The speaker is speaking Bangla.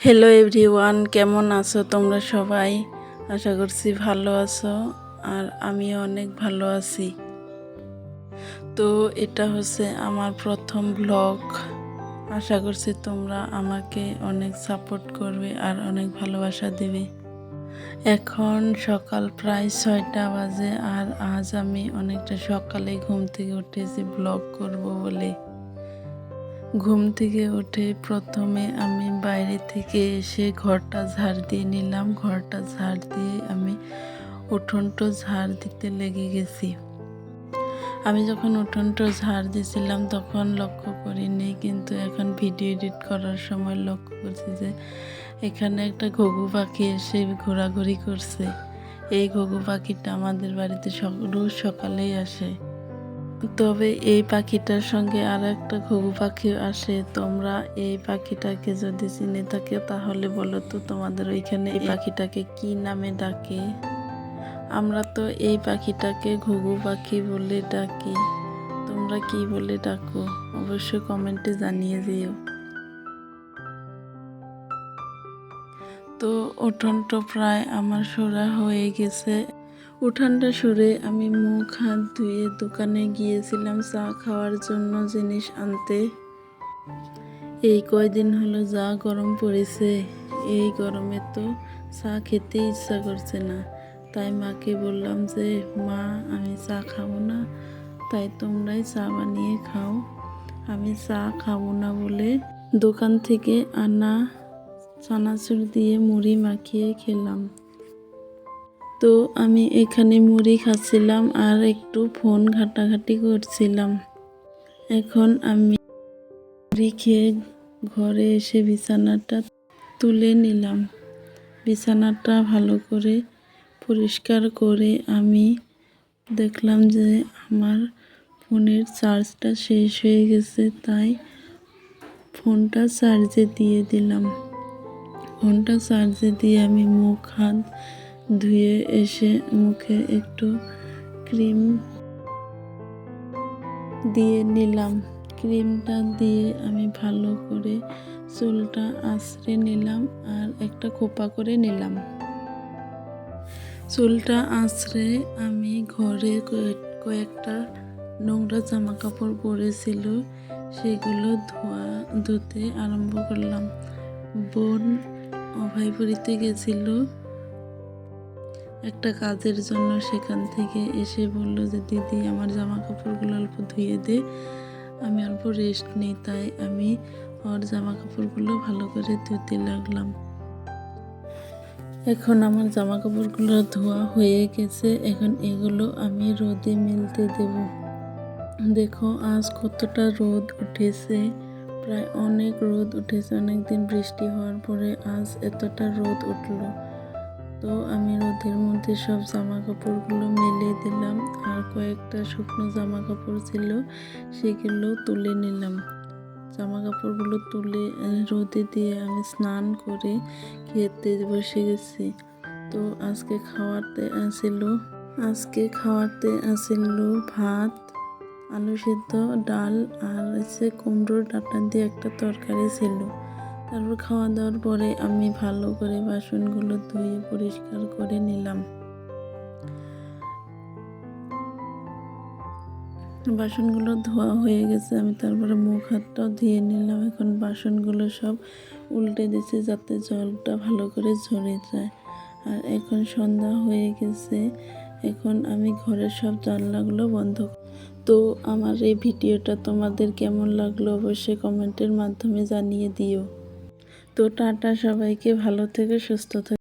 হ্যালো এভরিওয়ান, কেমন আছো তোমরা সবাই? আশা করছি ভালো আছো, আর আমিও অনেক ভালো আছি। তো এটা হচ্ছে আমার প্রথম ব্লগ। আশা করছি তোমরা আমাকে অনেক সাপোর্ট করবে আর অনেক ভালোবাসা দেবে। এখন সকাল প্রায় 6টা বাজে, আর আজ আমি অনেকটা সকালে ঘুম থেকে উঠেছি ব্লগ করব বলে। ঘুম থেকে উঠে প্রথমে আমি বাইরে থেকে এসে ঘরটা ঝাড় দিয়ে নিলাম। ঘরটা ঝাড় দিয়ে আমি উঠোনটা ঝাড় দিতে লেগে গেছি। আমি যখন উঠোনটা ঝাড় দিয়েছিলাম তখন লক্ষ্য করিনি, কিন্তু এখন ভিডিও এডিট করার সময় লক্ষ্য করছি যে এখানে একটা ঘুঘু পাখি এসে ঘোরাঘুরি করছে। এই ঘুঘু পাখিটা আমাদের বাড়িতে রোজ সকালেই আসে। তবে এই পাখিটার সঙ্গে আর একটা ঘুঘু পাখি আসে। তোমরা এই পাখিটাকে যদি চিনে থাকে তাহলে বলো তো তোমাদের ওইখানে এই পাখিটাকে কি নামে ডাকে? আমরা তো এই পাখিটাকে ঘুঘু পাখি বলে ডাকি। তোমরা কি বলে ডাকো অবশ্যই কমেন্টে জানিয়ে দিও। তো উঠোনটা প্রায় আমার সরা হয়ে গেছে। উঠানটা সরে আমি মুখ হাত ধুয়ে দোকানে গিয়েছিলাম চা খাওয়ার জন্য জিনিস আনতে। এই কয়দিন হলো যা গরম পড়েছে, এই গরমে তো চা খেতে ইচ্ছা করছে না। তাই মাকে বললাম যে মা, আমি চা খাবো না, তাই তোমরাই চা বানিয়ে খাও। আমি চা খাবো না বলে দোকান থেকে আনা চানাচুর দিয়ে মুড়ি মাখিয়ে খেলাম। তো আমি এখানে মুড়ি খাচ্ছিলাম আর একটু ফোন ঘাটাঘাটি করছিলাম। এখন আমি মুড়ি খেয়ে ঘরে এসে বিছানাটা তুলে নিলাম। বিছানাটা ভালো করে পরিষ্কার করে আমি দেখলাম যে আমার ফোনের চার্জটা শেষ হয়ে গেছে, তাই ফোনটা চার্জে দিয়ে দিলাম। ফোনটা চার্জে দিয়ে আমি মুখ হাত ধুয়ে এসে মুখে একটু ক্রিম দিয়ে নিলাম। ক্রিমটা দিয়ে আমি ভালো করে চুলটা আঁচড়ে নিলাম আর একটা খোপা করে নিলাম। চুলটা আঁচড়ে আমি ঘরে কয়েকটা নোংরা জামা কাপড় পরেছিল, সেগুলো ধুতে আরম্ভ করলাম। বোন অভয়পুরীতে গেছিল একটা কাজের জন্য, সেখান থেকে এসে বলল যে দিদি আমার জামা কাপড়গুলো অল্প ধুয়ে দে, আমি অল্প রেস্ট নিই। তাই আমি ওর জামা কাপড়গুলো ভালো করে ধুতে লাগলাম। এখন আমার জামা কাপড়গুলো ধোয়া হয়ে গেছে, এখন এগুলো আমি রোদে মেলতে দেব। দেখো আজ কতটা রোদ উঠেছে, প্রায় অনেক রোদ উঠেছে। অনেকদিন বৃষ্টি হওয়ার পরে আজ এতটা রোদ উঠলো। তো আমি রোদের মধ্যে সব জামা কাপড়গুলো মেলে দিলাম, আর কয়েকটা শুকনো জামা কাপড় ছিল সেগুলো তুলে নিলাম। জামা কাপড়গুলো তুলে রোদে দিয়ে আমি স্নান করে খেতে বসে গেছি। তো আজকে খাওয়াতে আসিল ভাত, আলু সিদ্ধ, ডাল আর কুমড়োর ডাঁটা দিয়ে একটা তরকারি ছিল। তারপর খাওয়া দাওয়ার পরে আমি ভালো করে বাসনগুলো ধুয়ে পরিষ্কার করে নিলাম। বাসনগুলো ধোয়া হয়ে গেছে, আমি তারপরে মুখ হাতটাও ধুয়ে নিলাম। এখন বাসনগুলো সব উল্টে দিচ্ছি যাতে জলটা ভালো করে ঝরে যায়। আর এখন সন্ধ্যা হয়ে গেছে, এখন আমি ঘরের সব জানলাগুলো বন্ধ। তো আমার এই ভিডিওটা তোমাদের কেমন লাগলো অবশ্যই কমেন্টের মাধ্যমে জানিয়ে দিও। তো টাটা, সবাইকে ভালো থেকে সুস্থ থেকে।